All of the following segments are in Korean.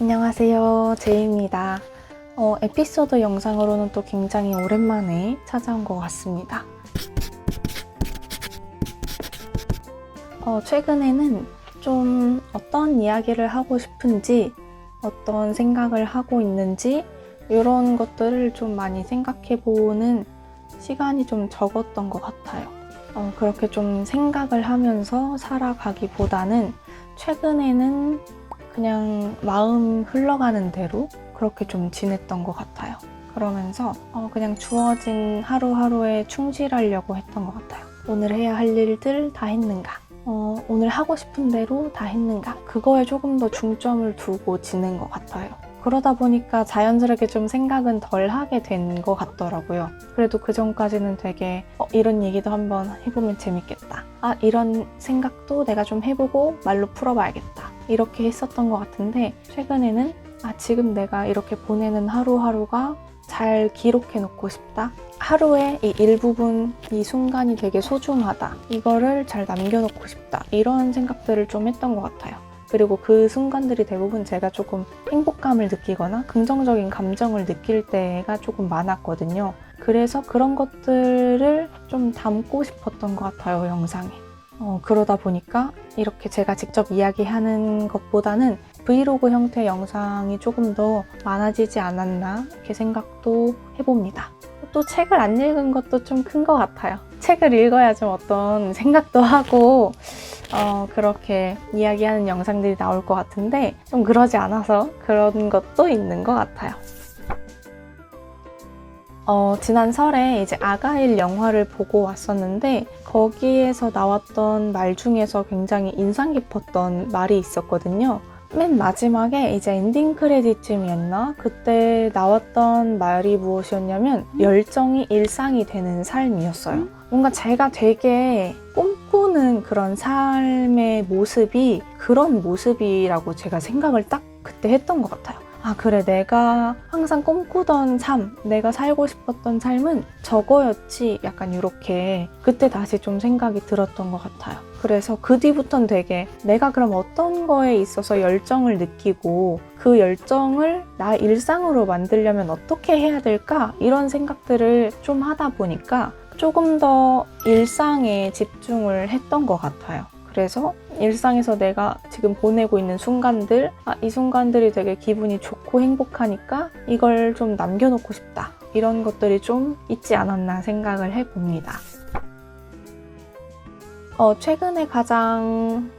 안녕하세요, 제이입니다. 에피소드 영상으로는 또 굉장히 오랜만에 찾아온 것 같습니다. 최근에는 좀 어떤 이야기를 하고 싶은지, 어떤 생각을 하고 있는지 이런 것들을 좀 많이 생각해보는 시간이 좀 적었던 것 같아요. 그렇게 좀 생각을 하면서 살아가기보다는 최근에는 그냥 마음 흘러가는 대로 그렇게 좀 지냈던 것 같아요. 그러면서 그냥 주어진 하루하루에 충실하려고 했던 것 같아요. 오늘 해야 할 일들 다 했는가? 오늘 하고 싶은 대로 다 했는가? 그거에 조금 더 중점을 두고 지낸 것 같아요. 그러다 보니까 자연스럽게 좀 생각은 덜 하게 된 것 같더라고요. 그래도 그 전까지는 되게 이런 얘기도 한번 해보면 재밌겠다. 이런 생각도 내가 좀 해보고 말로 풀어봐야겠다. 이렇게 했었던 것 같은데 최근에는 지금 내가 이렇게 보내는 하루하루가 잘 기록해 놓고 싶다. 하루의 이 일부분, 이 순간이 되게 소중하다. 이거를 잘 남겨놓고 싶다. 이런 생각들을 좀 했던 것 같아요. 그리고 그 순간들이 대부분 제가 조금 행복감을 느끼거나 긍정적인 감정을 느낄 때가 조금 많았거든요. 그래서 그런 것들을 좀 담고 싶었던 것 같아요, 영상에. 그러다 보니까 이렇게 제가 직접 이야기하는 것보다는 브이로그 형태의 영상이 조금 더 많아지지 않았나 이렇게 생각도 해봅니다. 또 책을 안 읽은 것도 좀 큰 것 같아요. 책을 읽어야 좀 어떤 생각도 하고 그렇게 이야기하는 영상들이 나올 것 같은데 좀 그러지 않아서 그런 것도 있는 것 같아요. 지난 설에 이제 아가일 영화를 보고 왔었는데 거기에서 나왔던 말 중에서 굉장히 인상 깊었던 말이 있었거든요. 맨 마지막에 이제 엔딩 크레딧쯤이었나? 그때 나왔던 말이 무엇이었냐면 열정이 일상이 되는 삶이었어요. 뭔가 제가 되게 꿈꾸는 그런 삶의 모습이 그런 모습이라고 제가 생각을 딱 그때 했던 것 같아요. 그래, 내가 항상 꿈꾸던 삶, 내가 살고 싶었던 삶은 저거였지. 약간 이렇게 그때 다시 좀 생각이 들었던 것 같아요. 그래서 그 뒤부터는 되게 내가 그럼 어떤 거에 있어서 열정을 느끼고 그 열정을 나 일상으로 만들려면 어떻게 해야 될까? 이런 생각들을 좀 하다 보니까 조금 더 일상에 집중을 했던 것 같아요. 그래서 일상에서 내가 지금 보내고 있는 순간들, 이 순간들이 되게 기분이 좋고 행복하니까 이걸 좀 남겨놓고 싶다. 이런 것들이 좀 있지 않았나 생각을 해봅니다. 최근에 가장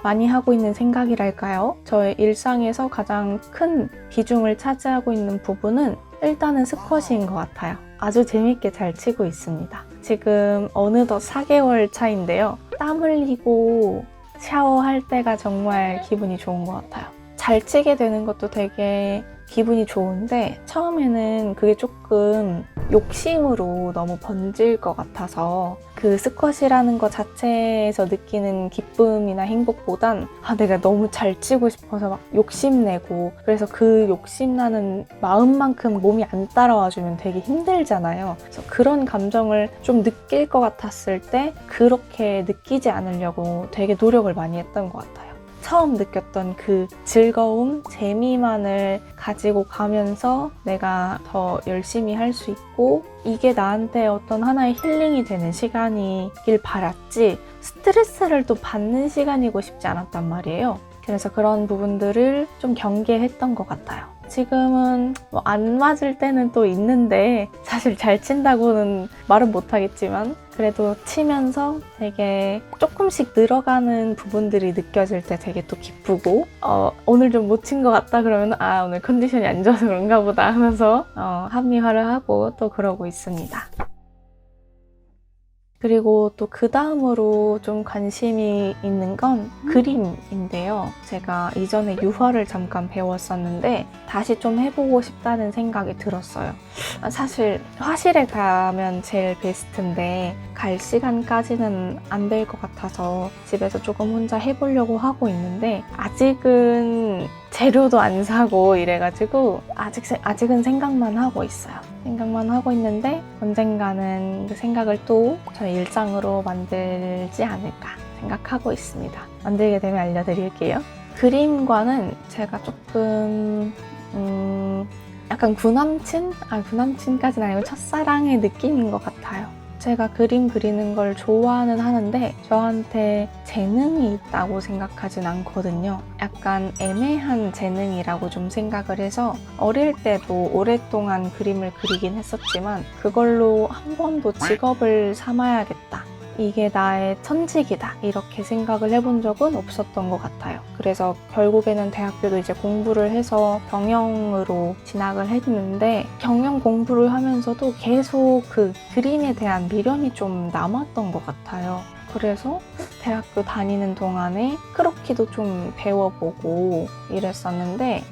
많이 하고 있는 생각이랄까요? 저의 일상에서 가장 큰 비중을 차지하고 있는 부분은 일단은 스쿼시인 것 같아요. 아주 재밌게 잘 치고 있습니다. 지금 어느덧 4개월 차인데요. 땀 흘리고 샤워할 때가 정말 기분이 좋은 것 같아요. 잘 치게 되는 것도 되게 기분이 좋은데 처음에는 그게 조금 욕심으로 너무 번질 것 같아서 그 스쿼시라는 것 자체에서 느끼는 기쁨이나 행복보단 내가 너무 잘 치고 싶어서 막 욕심내고 그래서 그 욕심나는 마음만큼 몸이 안 따라와주면 되게 힘들잖아요. 그래서 그런 감정을 좀 느낄 것 같았을 때 그렇게 느끼지 않으려고 되게 노력을 많이 했던 것 같아요. 처음 느꼈던 그 즐거움, 재미만을 가지고 가면서 내가 더 열심히 할 수 있고 이게 나한테 어떤 하나의 힐링이 되는 시간이길 바랐지 스트레스를 또 받는 시간이고 싶지 않았단 말이에요. 그래서 그런 부분들을 좀 경계했던 것 같아요. 지금은 안 맞을 때는 또 있는데 사실 잘 친다고는 말은 못하겠지만 그래도 치면서 되게 조금씩 늘어가는 부분들이 느껴질 때 되게 또 기쁘고 오늘 좀 못 친 것 같다 그러면 오늘 컨디션이 안 좋아서 그런가 보다 하면서 합리화를 하고 또 그러고 있습니다. 그리고 또 그 다음으로 좀 관심이 있는 건 그림인데요. 제가 이전에 유화를 잠깐 배웠었는데 다시 좀 해보고 싶다는 생각이 들었어요. 사실 화실에 가면 제일 베스트인데 갈 시간까지는 안 될 것 같아서 집에서 조금 혼자 해보려고 하고 있는데 아직은 재료도 안 사고 이래가지고 아직은 생각만 하고 있어요. 생각만 하고 있는데 언젠가는 그 생각을 또 저의 일상으로 만들지 않을까 생각하고 있습니다. 만들게 되면 알려드릴게요. 그림과는 제가 조금 약간 구남친? 구남친까지는 아니고 첫사랑의 느낌인 것 같아요. 제가 그림 그리는 걸 좋아는 하는데 저한테 재능이 있다고 생각하진 않거든요. 약간 애매한 재능이라고 좀 생각을 해서 어릴 때도 오랫동안 그림을 그리긴 했었지만 그걸로 한 번도 직업을 삼아야겠다, 이게 나의 천직이다, 이렇게 생각을 해본 적은 없었던 것 같아요. 그래서 결국에는 대학교도 이제 공부를 해서 경영으로 진학을 했는데 경영 공부를 하면서도 계속 그 그림에 대한 미련이 좀 남았던 것 같아요. 그래서 대학교 다니는 동안에 크로키도 좀 배워보고 이랬었는데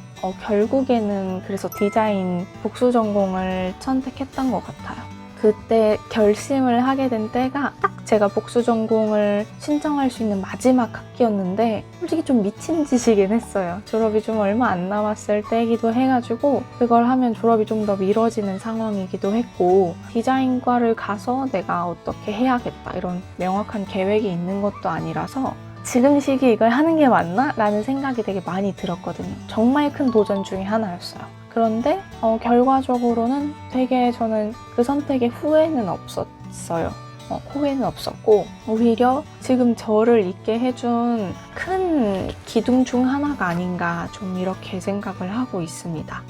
결국에는 그래서 디자인 복수 전공을 선택했던 것 같아요. 그때 결심을 하게 된 때가 딱 제가 복수 전공을 신청할 수 있는 마지막 학기였는데 솔직히 좀 미친 짓이긴 했어요. 졸업이 좀 얼마 안 남았을 때이기도 해가지고 그걸 하면 졸업이 좀 더 미뤄지는 상황이기도 했고 디자인과를 가서 내가 어떻게 해야겠다 이런 명확한 계획이 있는 것도 아니라서 지금 시기에 이걸 하는 게 맞나? 라는 생각이 되게 많이 들었거든요. 정말 큰 도전 중에 하나였어요. 그런데 결과적으로는 되게 저는 그 선택에 후회는 없었어요. 후회는 없었고 오히려 지금 저를 있게 해준 큰 기둥 중 하나가 아닌가 좀 이렇게 생각을 하고 있습니다.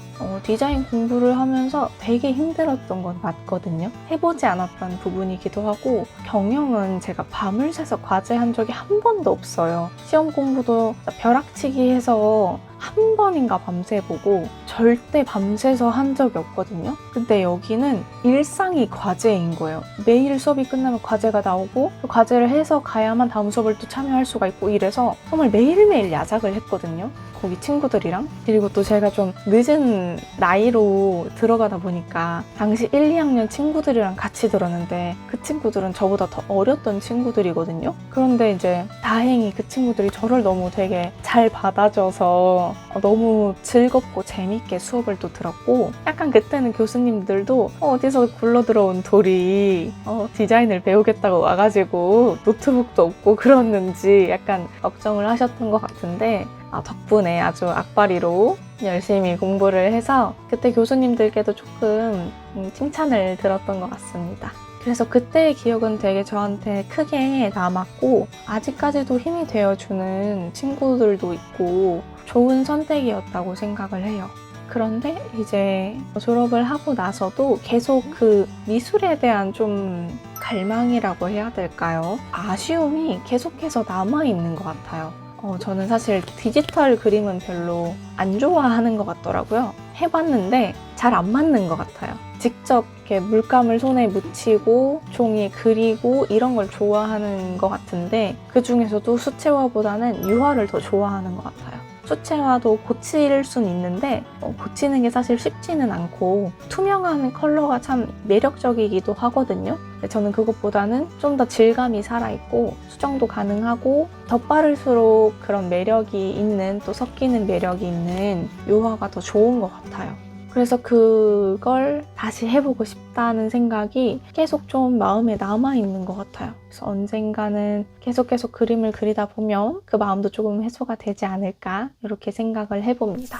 디자인 공부를 하면서 되게 힘들었던 건 맞거든요. 해보지 않았던 부분이기도 하고 경영은 제가 밤을 새서 과제한 적이 한 번도 없어요. 시험 공부도 벼락치기 해서 한 번인가 밤새 보고 절대 밤새서 한 적이 없거든요. 근데 여기는 일상이 과제인 거예요. 매일 수업이 끝나면 과제가 나오고 그 과제를 해서 가야만 다음 수업을 또 참여할 수가 있고 이래서 정말 매일매일 야작을 했거든요. 거기 친구들이랑. 그리고 또 제가 좀 늦은 나이로 들어가다 보니까 당시 1, 2학년 친구들이랑 같이 들었는데 그 친구들은 저보다 더 어렸던 친구들이거든요. 그런데 이제 다행히 그 친구들이 저를 너무 되게 잘 받아줘서 너무 즐겁고 재밌게 수업을 또 들었고 약간 그때는 교수님들도 어디서 굴러 들어온 돌이 디자인을 배우겠다고 와가지고 노트북도 없고 그랬는지 약간 걱정을 하셨던 것 같은데 덕분에 아주 악바리로 열심히 공부를 해서 그때 교수님들께도 조금 칭찬을 들었던 것 같습니다. 그래서 그때의 기억은 되게 저한테 크게 남았고 아직까지도 힘이 되어주는 친구들도 있고 좋은 선택이었다고 생각을 해요. 그런데 이제 졸업을 하고 나서도 계속 그 미술에 대한 좀 갈망이라고 해야 될까요? 아쉬움이 계속해서 남아있는 것 같아요. 저는 사실 디지털 그림은 별로 안 좋아하는 것 같더라고요. 해봤는데 잘 안 맞는 것 같아요. 직접 이렇게 물감을 손에 묻히고 종이에 그리고 이런 걸 좋아하는 것 같은데 그 중에서도 수채화보다는 유화를 더 좋아하는 것 같아요. 수채화도 고칠 순 있는데 고치는 게 사실 쉽지는 않고 투명한 컬러가 참 매력적이기도 하거든요. 근데 저는 그것보다는 좀 더 질감이 살아있고 수정도 가능하고 더 빠를수록 그런 매력이 있는 또 섞이는 매력이 있는 유화가 더 좋은 것 같아요. 그래서 그걸 다시 해보고 싶다는 생각이 계속 좀 마음에 남아있는 것 같아요. 그래서 언젠가는 계속 그림을 그리다 보면 그 마음도 조금 해소가 되지 않을까 이렇게 생각을 해봅니다.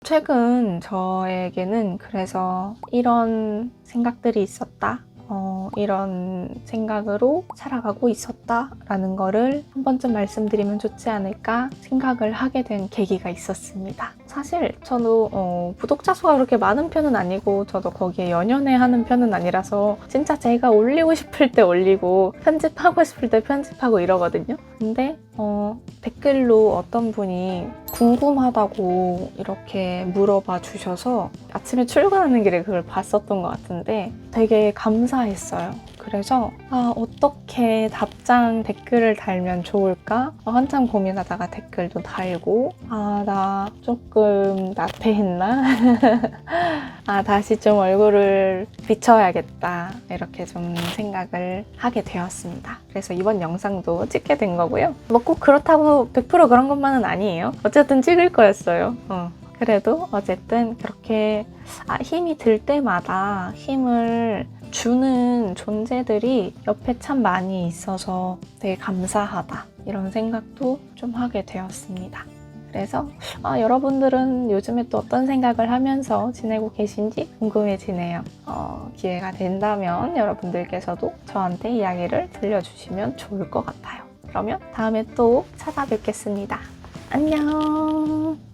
최근 저에게는 그래서 이런 생각들이 있었다. 이런 생각으로 살아가고 있었다라는 거를 한 번쯤 말씀드리면 좋지 않을까 생각을 하게 된 계기가 있었습니다. 사실 저도 구독자 수가 그렇게 많은 편은 아니고 저도 거기에 연연해 하는 편은 아니라서 진짜 제가 올리고 싶을 때 올리고 편집하고 싶을 때 편집하고 이러거든요. 근데 댓글로 어떤 분이 궁금하다고 이렇게 물어봐 주셔서 아침에 출근하는 길에 그걸 봤었던 것 같은데 되게 감사했어요. 그래서 어떻게 답장 댓글을 달면 좋을까? 한참 고민하다가 댓글도 달고 나 조금 나태했나? 다시 좀 얼굴을 비춰야겠다 이렇게 좀 생각을 하게 되었습니다. 그래서 이번 영상도 찍게 된 거고요. 뭐 꼭 그렇다고 100% 그런 것만은 아니에요. 어쨌든 찍을 거였어요. 그래도 어쨌든 그렇게 힘이 들 때마다 힘을 주는 존재들이 옆에 참 많이 있어서 되게 감사하다 이런 생각도 좀 하게 되었습니다. 그래서 여러분들은 요즘에 또 어떤 생각을 하면서 지내고 계신지 궁금해지네요. 기회가 된다면 여러분들께서도 저한테 이야기를 들려주시면 좋을 것 같아요. 그러면 다음에 또 찾아뵙겠습니다. 안녕.